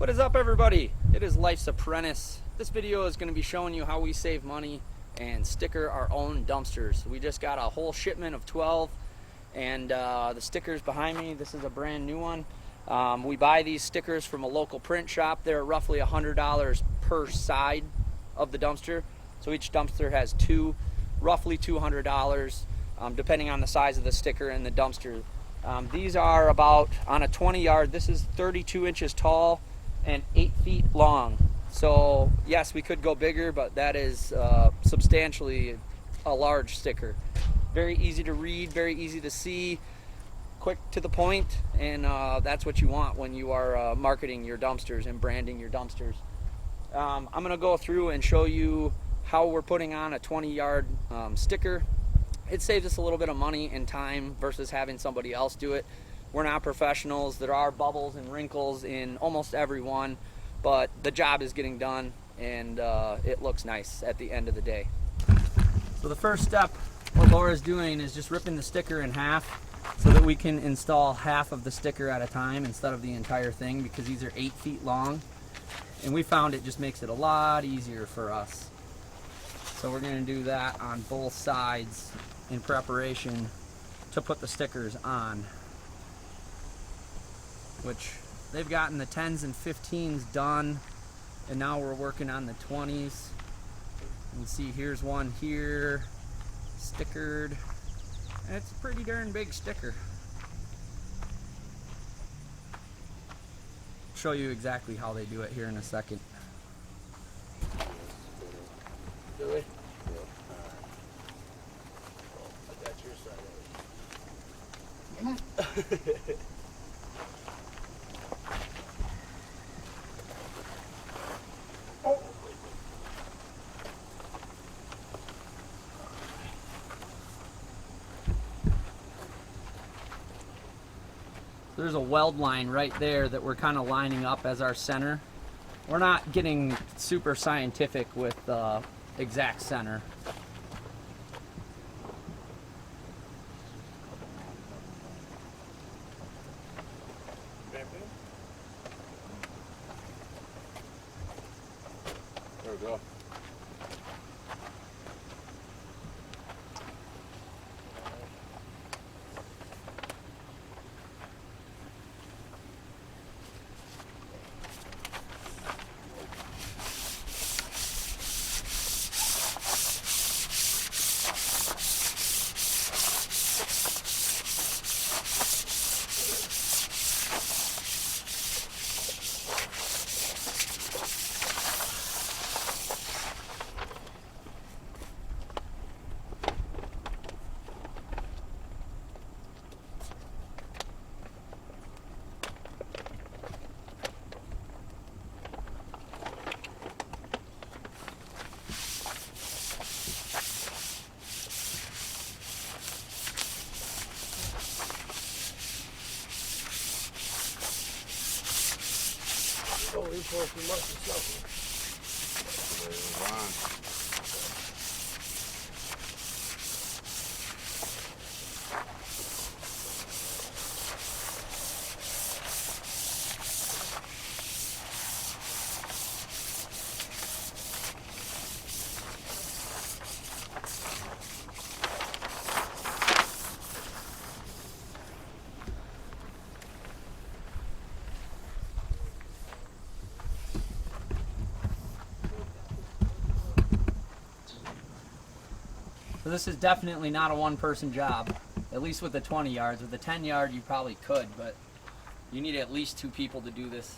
What is up, everybody? It is Life's Apprentice. This video is going to be showing you how we save money and sticker our own dumpsters. We just got a whole shipment of 12, and the stickers behind me, this is a brand new one. We buy these stickers from a local print shop. They're roughly $100 per side of the dumpster. So each dumpster has two, roughly $200, depending on the size of the sticker and the dumpster. These are about, on a 20 yard, this is 32 inches tall and 8 feet long. So yes, we could go bigger, but that is substantially a large sticker. Very easy to read, very easy to see, quick to the point, and that's what you want when you are marketing your dumpsters and branding your dumpsters. I'm gonna go through and show you how we're putting on a 20 yard sticker. It saves us a little bit of money and time versus having somebody else do it. We're not professionals. There are bubbles and wrinkles in almost every one, but the job is getting done, and it looks nice at the end of the day. So the first step, what Laura's doing is just ripping the sticker in half so that we can install half of the sticker at a time instead of the entire thing, because these are 8 feet long, and we found it just makes it a lot easier for us. So we're going to do that on both sides in preparation to put the stickers on, which they've gotten the 10s and 15s done, and now we're working on the 20s. You can see here's one here, stickered, and it's a pretty darn big sticker. Show you exactly how they do it here in a second. Do we? I got your side. There's a weld line right there that we're kind of lining up as our center. We're not getting super scientific with exact center. There we go. Oh, he's for too much or something. So this is definitely not a one-person job, at least with the 20 yards. With the 10 yard, you probably could, but you need at least 2 people to do this.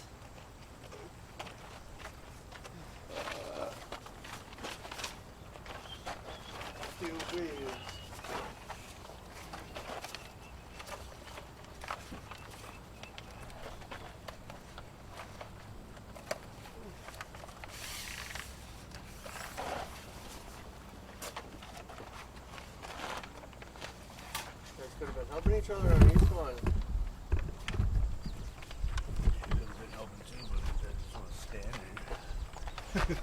Could have been helping each other on each one. Could have been helping too, but I just want to stand here.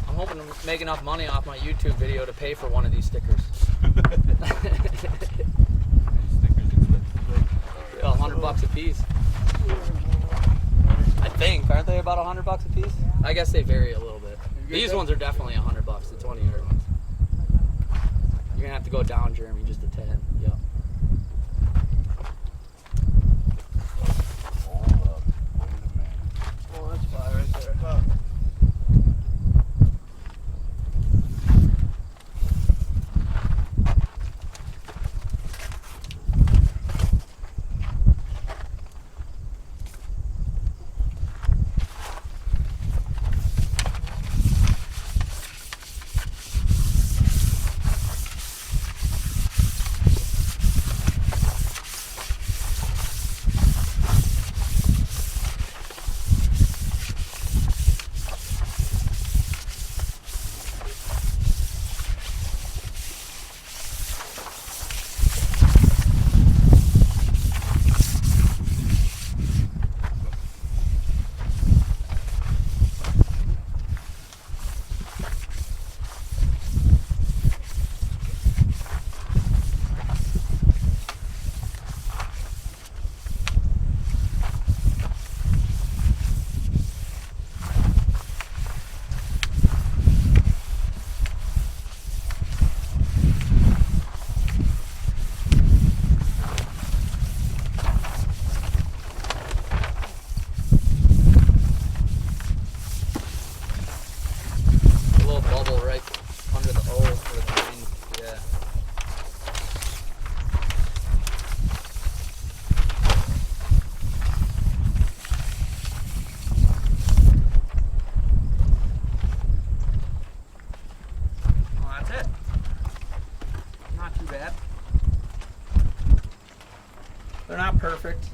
I'm hoping to make enough money off my YouTube video to pay for one of these stickers. Stickers expensive, though. Yeah, 100 $100 a piece. I think, aren't they about $100 a piece? I guess they vary a little bit. These ones are definitely $100, the 20-yard ones. You're gonna have to go down, Jeremy, just a tad. Yep. Hold up. Wait a minute. Oh, that's fine right there. A little bubble right under the O for the green. Yeah. Well, that's it. Not too bad. They're not perfect,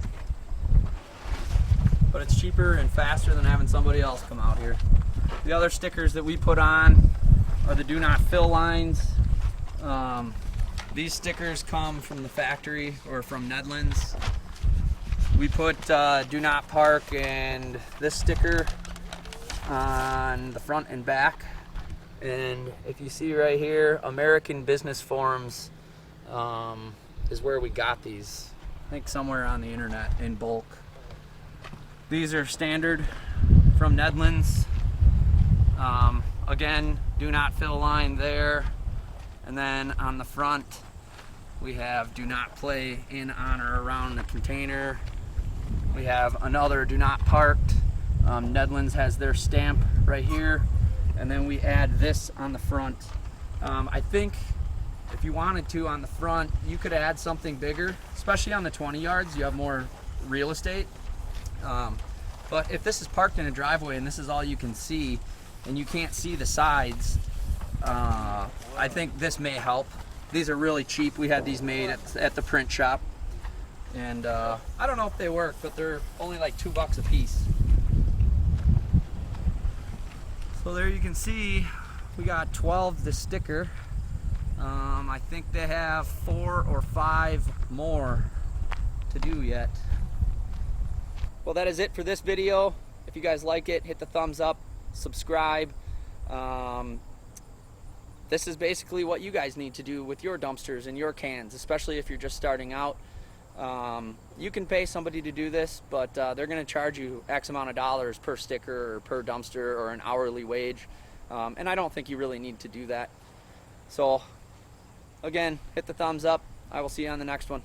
but it's cheaper and faster than having somebody else come out here. The other stickers that we put on are the do not fill lines. These stickers come from the factory or from Nedlands. We put do not park and this sticker on the front and back. And if you see right here, American Business Forums is where we got these. I think somewhere on the internet in bulk. These are standard from Nedlands. Again, do not fill line there. And then on the front, we have do not play in, on, or around the container. We have another do not parked. Nedlands has their stamp right here. And then we add this on the front. I think if you wanted to on the front, you could add something bigger, especially on the 20 yards, you have more real estate. But if this is parked in a driveway and this is all you can see, and you can't see the sides, I think this may help. These are really cheap. We had these made at the print shop. And I don't know if they work, but they're only like $2 a piece. So there you can see, we got 12 this sticker. I think they have 4 or 5 more to do yet. Well, that is it for this video. If you guys like it, hit the thumbs up, subscribe. This is basically what you guys need to do with your dumpsters and your cans, especially if you're just starting out. You can pay somebody to do this, but they're going to charge you X amount of dollars per sticker or per dumpster or an hourly wage. And I don't think you really need to do that. So again, hit the thumbs up. I will see you on the next one.